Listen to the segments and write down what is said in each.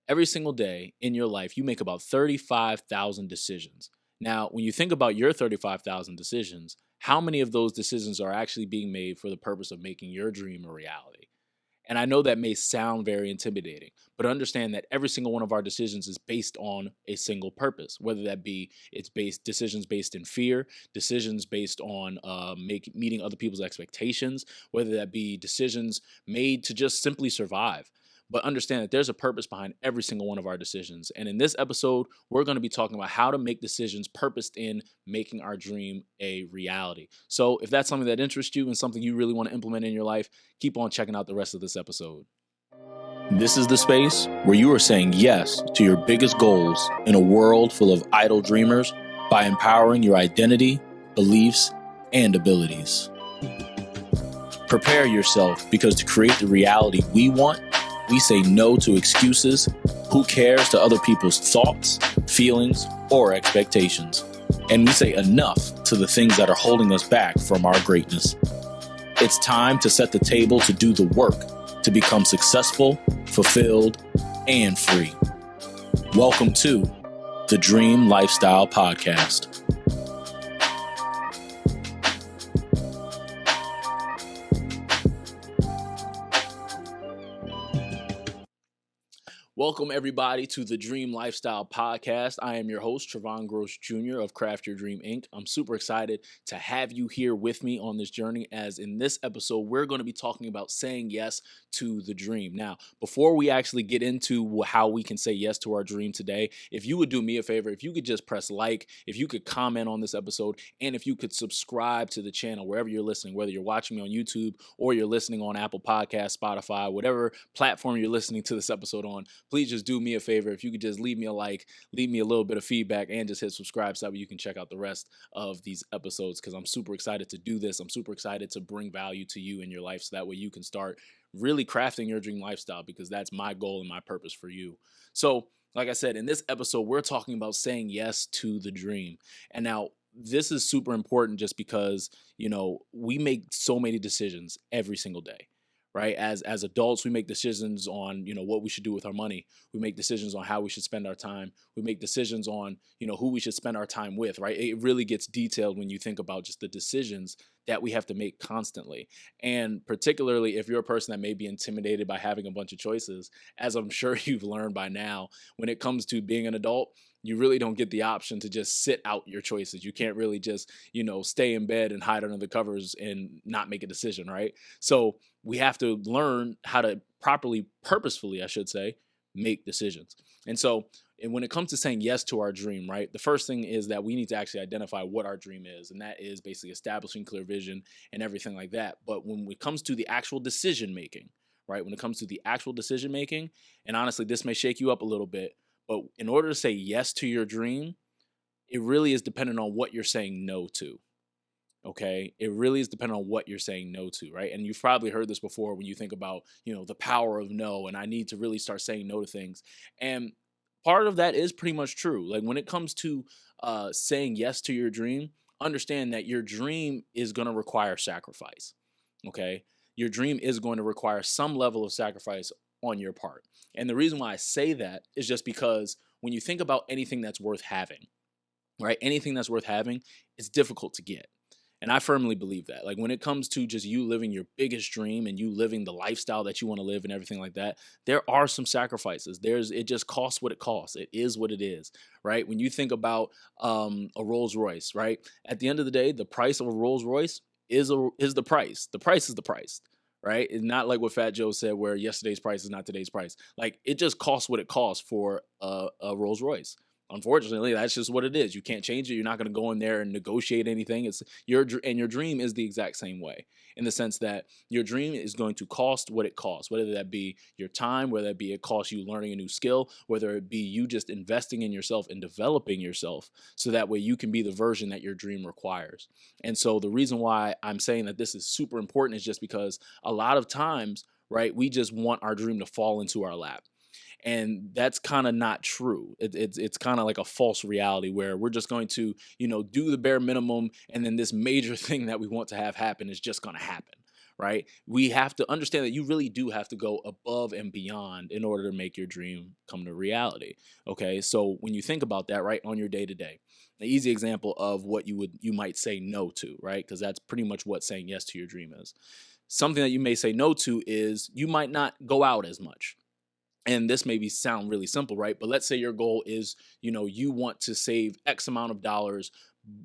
every single day in your life, you make about 35,000 decisions. Now, when you think about your 35,000 decisions, how many of those decisions are actually being made for the purpose of making your dream a reality? And I know that may sound very intimidating, but understand that every single one of our decisions is based on a single purpose, whether that be it's based decisions based in fear, decisions based on meeting other people's expectations, whether that be decisions made to just simply survive. But understand that there's a purpose behind every single one of our decisions. And in this episode, we're going to be talking about how to make decisions purposed in making our dream a reality. So if that's something that interests you and something you really want to implement in your life, keep on checking out the rest of this episode. This is the space where you are saying yes to your biggest goals in a world full of idle dreamers by empowering your identity, beliefs, and abilities. Prepare yourself, because to create the reality we want, we say no to excuses, who cares to other people's thoughts, feelings, or expectations. And we say enough to the things that are holding us back from our greatness. It's time to set the table to do the work, to become successful, fulfilled, and free. Welcome to the Dream Lifestyle Podcast. Welcome, everybody, to the Dream Lifestyle Podcast. I am your host, Trevón Jr. of Craft Your Dream, Inc. I'm super excited to have you here with me on this journey, as in this episode, we're going to be talking about saying yes to the dream. Now, before we actually get into how we can say yes to our dream today, if you would do me a favor, if you could just press like, if you could comment on this episode, and if you could subscribe to the channel wherever you're listening, whether you're watching me on YouTube or you're listening on Apple Podcasts, Spotify, whatever platform you're listening to this episode on, please just do me a favor. If you could just leave me a like, leave me a little bit of feedback, and just hit subscribe so that you can check out the rest of these episodes, because I'm super excited to do this. I'm super excited to bring value to you in your life so that way you can start really crafting your dream lifestyle, because that's my goal and my purpose for you. So, like I said, in this episode, we're talking about saying yes to the dream. And now, this is super important just because, we make so many decisions every single day. Right. As adults, we make decisions on, what we should do with our money. We make decisions on how we should spend our time. We make decisions on, who we should spend our time with. Right. It really gets detailed when you think about just the decisions that we have to make constantly. And particularly if you're a person that may be intimidated by having a bunch of choices, as I'm sure you've learned by now, when it comes to being an adult, you really don't get the option to just sit out your choices. You can't really just, stay in bed and hide under the covers and not make a decision, right? So we have to learn how to properly, purposefully, I should say, make decisions. And when it comes to saying yes to our dream, right, the first thing is that we need to actually identify what our dream is. And that is basically establishing clear vision and everything like that. But when it comes to the actual decision making, right, when it comes to the actual decision making, and honestly, this may shake you up a little bit, but in order to say yes to your dream, it really is dependent on what you're saying no to. Okay. It really is dependent on what you're saying no to, right? And you've probably heard this before when you think about, the power of no, and I need to really start saying no to things. And part of that is pretty much true. Like when it comes to saying yes to your dream, understand that your dream is going to require sacrifice. Okay. Your dream is going to require some level of sacrifice on your part. And the reason why I say that is just because when you think about anything that's worth having, right? Anything that's worth having, it's difficult to get. And I firmly believe that. Like when it comes to just you living your biggest dream and you living the lifestyle that you want to live and everything like that, there are some sacrifices. It just costs what it costs. It is what it is, right? When you think about a Rolls Royce, right? At the end of the day, the price of a Rolls Royce is the price. The price is the price, right? It's not like what Fat Joe said, where yesterday's price is not today's price. Like it just costs what it costs for a Rolls Royce. Unfortunately, that's just what it is. You can't change it. You're not going to go in there and negotiate anything. It's your dream is the exact same way, in the sense that your dream is going to cost what it costs, whether that be your time, whether that be it costs you learning a new skill, whether it be you just investing in yourself and developing yourself so that way you can be the version that your dream requires. And so the reason why I'm saying that this is super important is just because a lot of times, right, we just want our dream to fall into our lap. And that's kind of not true. It's kind of like a false reality where we're just going to, do the bare minimum, and then this major thing that we want to have happen is just going to happen, right? We have to understand that you really do have to go above and beyond in order to make your dream come to reality. Okay. So when you think about that, right, on your day to day, the easy example of what you might say no to, right? Because that's pretty much what saying yes to your dream is. Something that you may say no to is you might not go out as much. And this maybe sound really simple, right? But let's say your goal is, you want to save X amount of dollars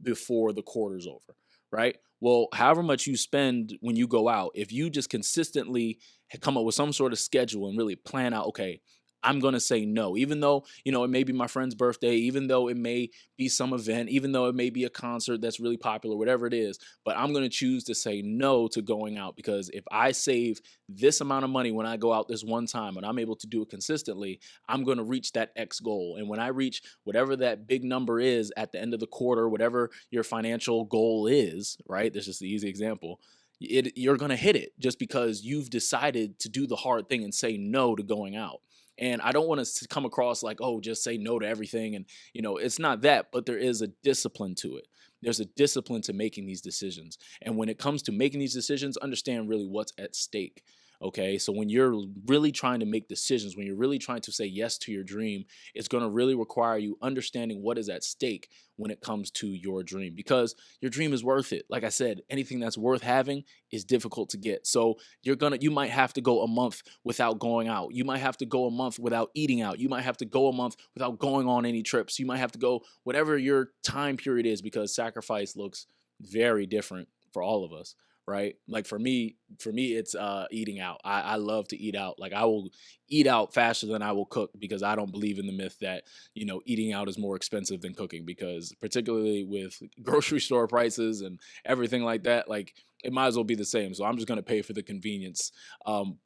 before the quarter's over, right? Well, however much you spend when you go out, if you just consistently come up with some sort of schedule and really plan out, okay, I'm going to say no, even though, it may be my friend's birthday, even though it may be some event, even though it may be a concert that's really popular, whatever it is, but I'm going to choose to say no to going out because if I save this amount of money when I go out this one time and I'm able to do it consistently, I'm going to reach that X goal. And when I reach whatever that big number is at the end of the quarter, whatever your financial goal is, right? This is the easy example. You're going to hit it just because you've decided to do the hard thing and say no to going out. And I don't want us to come across like, oh, just say no to everything. And, it's not that, but there is a discipline to it. There's a discipline to making these decisions. And when it comes to making these decisions, understand really what's at stake. Okay. So when you're really trying to make decisions, when you're really trying to say yes to your dream, it's going to really require you understanding what is at stake when it comes to your dream because your dream is worth it. Like I said, anything that's worth having is difficult to get. So you might have to go a month without going out. You might have to go a month without eating out. You might have to go a month without going on any trips. You might have to go whatever your time period is because sacrifice looks very different for all of us, right? Like for me it's eating out. I love to eat out. Like I will eat out faster than I will cook because I don't believe in the myth that eating out is more expensive than cooking, because particularly with grocery store prices and everything like that, like it might as well be the same. So I'm just going to pay for the convenience.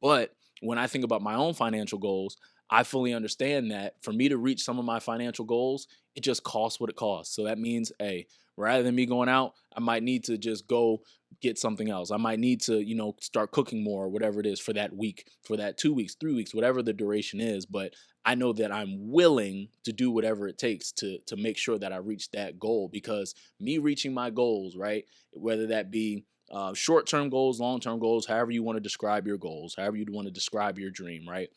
But when I think about my own financial goals, I fully understand that for me to reach some of my financial goals, it just costs what it costs. So that means, hey, rather than me going out, I might need to just go get something else. I might need to, start cooking more or whatever it is for that week, for that 2 weeks, 3 weeks, whatever the duration is. But I know that I'm willing to do whatever it takes to make sure that I reach that goal, because me reaching my goals, right, whether that be short-term goals, long-term goals, however you want to describe your goals, however you want to describe your dream, right?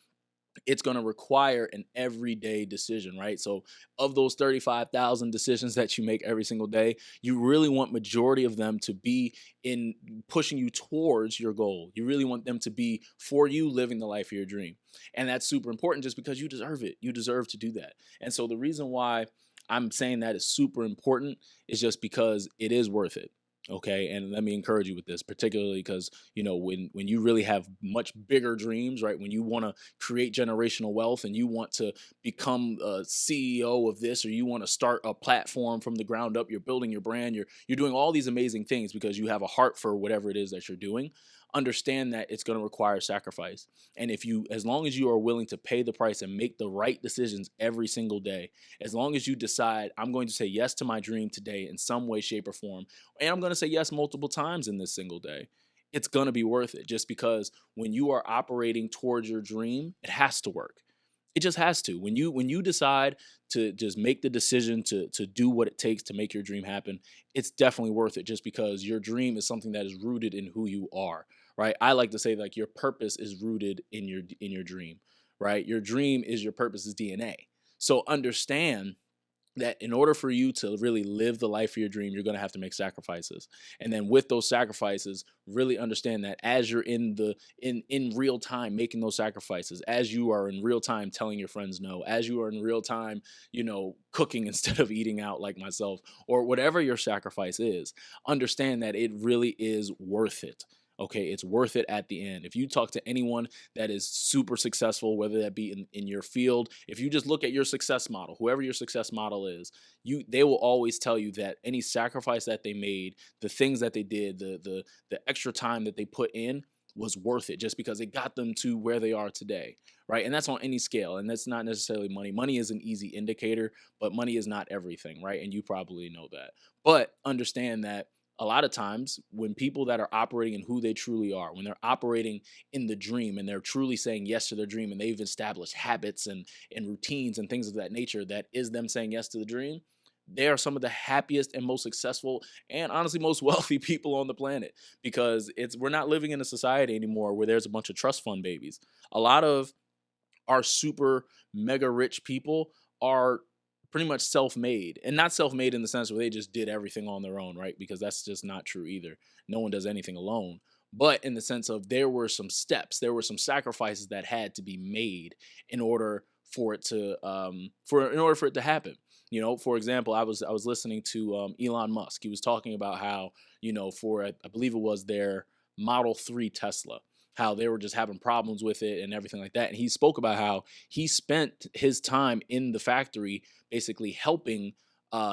It's going to require an everyday decision, right? So of those 35,000 decisions that you make every single day, you really want majority of them to be in pushing you towards your goal. You really want them to be for you living the life of your dream. And that's super important just because you deserve it. You deserve to do that. And so the reason why I'm saying that is super important is just because it is worth it. Okay. And let me encourage you with this, particularly because, when you really have much bigger dreams, right? When you want to create generational wealth and you want to become a CEO of this, or you want to start a platform from the ground up, you're building your brand, you're doing all these amazing things because you have a heart for whatever it is that you're doing. Understand that it's going to require sacrifice. And as long as you are willing to pay the price and make the right decisions every single day, as long as you decide, I'm going to say yes to my dream today in some way, shape, or form, and I'm going to say yes multiple times in this single day, it's going to be worth it, just because when you are operating towards your dream, it has to work. It just has to. When you decide to just make the decision to do what it takes to make your dream happen, it's definitely worth it, just because your dream is something that is rooted in who you are, right? I like to say, like, your purpose is rooted in your dream, right? Your dream is your purpose's DNA. So understand that in order for you to really live the life of your dream, you're going to have to make sacrifices. And then with those sacrifices, really understand that as you're in real time making those sacrifices, as you are in real time telling your friends no, as you are in real time, cooking instead of eating out like myself, or whatever your sacrifice is, understand that it really is worth it. Okay, it's worth it at the end. If you talk to anyone that is super successful, whether that be in your field, if you just look at your success model, whoever your success model is, they will always tell you that any sacrifice that they made, the things that they did, the extra time that they put in was worth it, just because it got them to where they are today, right? And that's on any scale, and that's not necessarily money. Money is an easy indicator, but money is not everything, right? And you probably know that. But understand that a lot of times when people that are operating in who they truly are, when they're operating in the dream and they're truly saying yes to their dream, and they've established habits and routines and things of that nature, that is them saying yes to the dream, they are some of the happiest and most successful and honestly most wealthy people on the planet, because we're not living in a society anymore where there's a bunch of trust fund babies. A lot of our super mega rich people are pretty much self-made, and not self-made in the sense where they just did everything on their own, right? Because that's just not true either. No one does anything alone. But in the sense of, there were some steps, there were some sacrifices that had to be made in order for it to happen. For example, I was listening to Elon Musk. He was talking about how, for I believe it was their Model 3 Tesla, how they were just having problems with it and everything like that. And he spoke about how he spent his time in the factory basically helping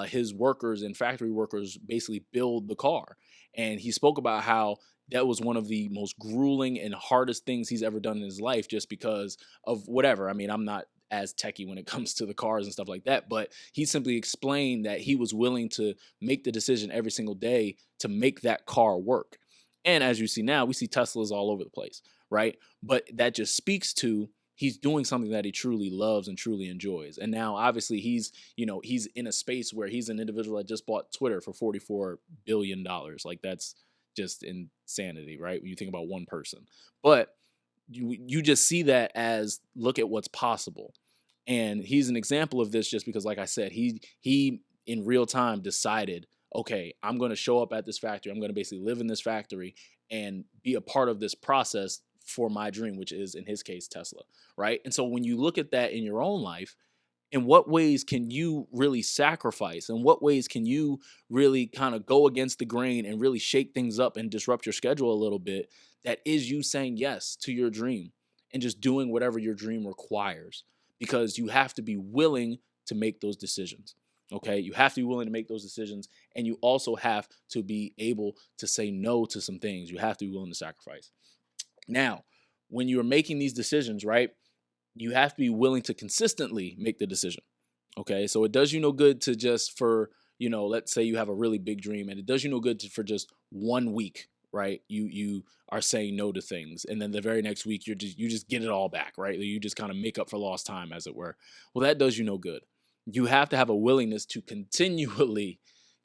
his workers and factory workers basically build the car. And he spoke about how that was one of the most grueling and hardest things he's ever done in his life, just because of whatever. I mean, I'm not as techie when it comes to the cars and stuff like that, but he simply explained that he was willing to make the decision every single day to make that car work. And as you see now, we see Teslas all over the place, right? But that just speaks to, he's doing something that he truly loves and truly enjoys. And now obviously he's in a space where he's an individual that just bought Twitter for $44 billion. Like, that's just insanity, right? When you think about one person. But you just see that as, look at what's possible. And he's an example of this, just because, like I said, he in real time decided, okay, I'm going to show up at this factory. I'm going to basically live in this factory and be a part of this process for my dream, which is, in his case, Tesla, right? And so when you look at that in your own life, in what ways can you really sacrifice? In what ways can you really kind of go against the grain and really shake things up and disrupt your schedule a little bit? That is you saying yes to your dream and just doing whatever your dream requires, because you have to be willing to make those decisions. Okay, you have to be willing to make those decisions, and you also have to be able to say no to some things. You have to be willing to sacrifice. Now, when you're making these decisions, right, you have to be willing to consistently make the decision. Okay, so it does you no good to just, for, let's say you have a really big dream, and it does you no good for just 1 week, right? You are saying no to things, and then the very next week you just get it all back, right? You just kind of make up for lost time, as it were. Well, that does you no good. You have to have a willingness to continually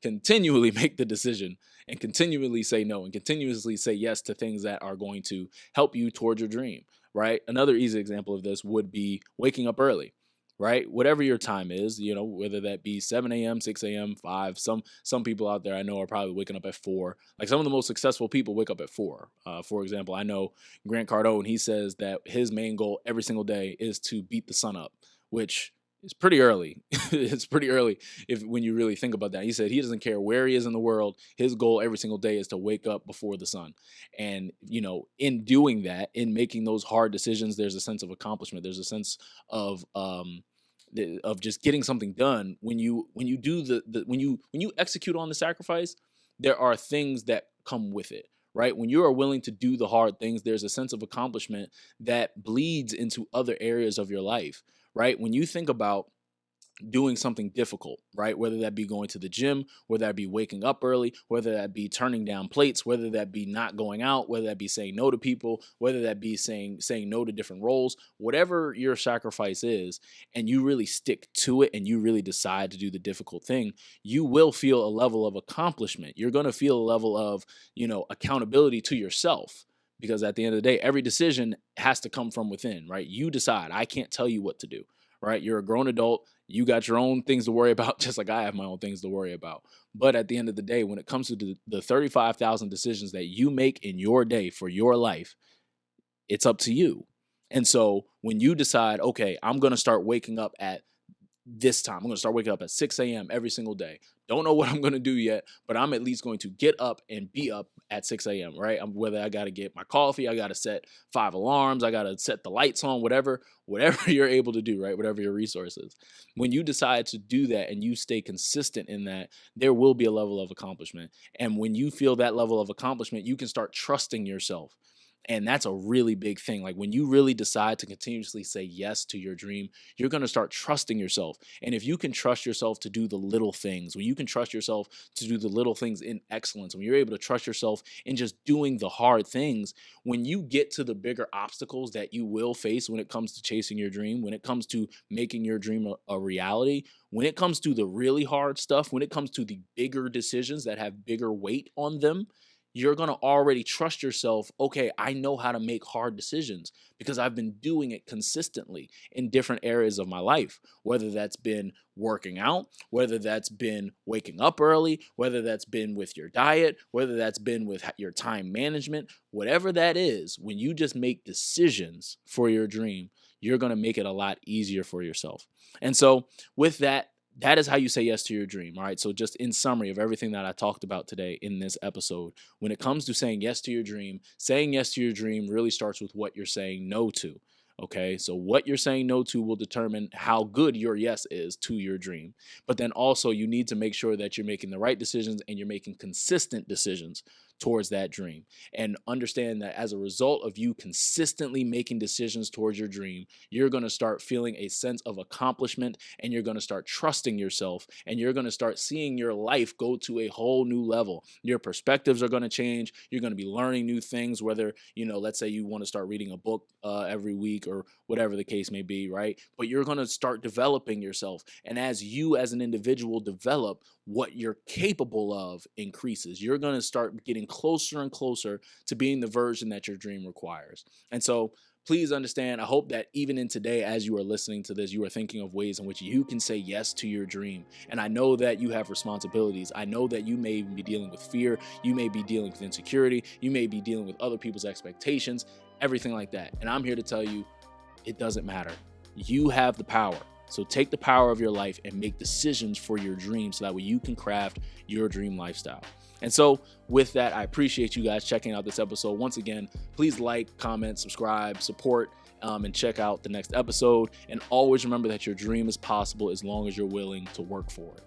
make the decision, and continually say no, and continuously say yes to things that are going to help you towards your dream, right? Another easy example of this would be waking up early, right? Whatever your time is, whether that be 7 a.m., 6 a.m., 5. Some people out there I know are probably waking up at 4. Like, some of the most successful people wake up at 4. For example, I know Grant Cardone. He says that his main goal every single day is to beat the sun up, which is pretty early. It's pretty early when you really think about that. He said he doesn't care where he is in the world. His goal every single day is to wake up before the sun. And, in doing that, in making those hard decisions, there's a sense of accomplishment. There's a sense of just getting something done. When you do when you execute on the sacrifice, there are things that come with it, right? When you are willing to do the hard things, there's a sense of accomplishment that bleeds into other areas of your life, right? When you think about doing something difficult, right? Whether that be going to the gym, whether that be waking up early, whether that be turning down plates, whether that be not going out, whether that be saying no to people, whether that be saying no to different roles, whatever your sacrifice is, and you really stick to it and you really decide to do the difficult thing, you will feel a level of accomplishment. You're going to feel a level of, accountability to yourself. Because at the end of the day, every decision has to come from within, right? You decide. I can't tell you what to do, right? You're a grown adult. You got your own things to worry about, just like I have my own things to worry about. But at the end of the day, when it comes to the 35,000 decisions that you make in your day for your life, it's up to you. And so when you decide, okay, I'm going to start waking up at this time. I'm going to start waking up at 6 a.m. every single day. Don't know what I'm going to do yet, but I'm at least going to get up and be up at 6 a.m., right? Whether I got to get my coffee, I got to set 5 alarms, I got to set the lights on, whatever you're able to do, right? Whatever your resources. When you decide to do that and you stay consistent in that, there will be a level of accomplishment. And when you feel that level of accomplishment, you can start trusting yourself. And that's a really big thing. Like when you really decide to continuously say yes to your dream, you're going to start trusting yourself. And if you can trust yourself to do the little things, when you can trust yourself to do the little things in excellence, when you're able to trust yourself in just doing the hard things, when you get to the bigger obstacles that you will face when it comes to chasing your dream, when it comes to making your dream a reality, when it comes to the really hard stuff, when it comes to the bigger decisions that have bigger weight on them, you're going to already trust yourself. Okay, I know how to make hard decisions because I've been doing it consistently in different areas of my life, whether that's been working out, whether that's been waking up early, whether that's been with your diet, whether that's been with your time management, whatever that is. When you just make decisions for your dream, you're going to make it a lot easier for yourself. And so with that, that is how you say yes to your dream. All right. So just in summary of everything that I talked about today in this episode, when it comes to saying yes to your dream, saying yes to your dream really starts with what you're saying no to. Okay. So what you're saying no to will determine how good your yes is to your dream. But then also you need to make sure that you're making the right decisions and you're making consistent decisions towards that dream, and understand that as a result of you consistently making decisions towards your dream, you're going to start feeling a sense of accomplishment, and you're going to start trusting yourself, and you're going to start seeing your life go to a whole new level. Your perspectives are going to change. You're going to be learning new things, whether, let's say you want to start reading a book every week or whatever the case may be, right? But you're going to start developing yourself. And as you as an individual develop, what you're capable of increases. You're going to start getting closer and closer to being the version that your dream requires. And so please understand, I hope that even in today, as you are listening to this, you are thinking of ways in which you can say yes to your dream. And I know that you have responsibilities. I know that you may even be dealing with fear. You may be dealing with insecurity. You may be dealing with other people's expectations, everything like that. And I'm here to tell you, it doesn't matter. You have the power. So take the power of your life and make decisions for your dream so that way you can craft your dream lifestyle. And so with that, I appreciate you guys checking out this episode. Once again, please like, comment, subscribe, support, and check out the next episode. And always remember that your dream is possible as long as you're willing to work for it.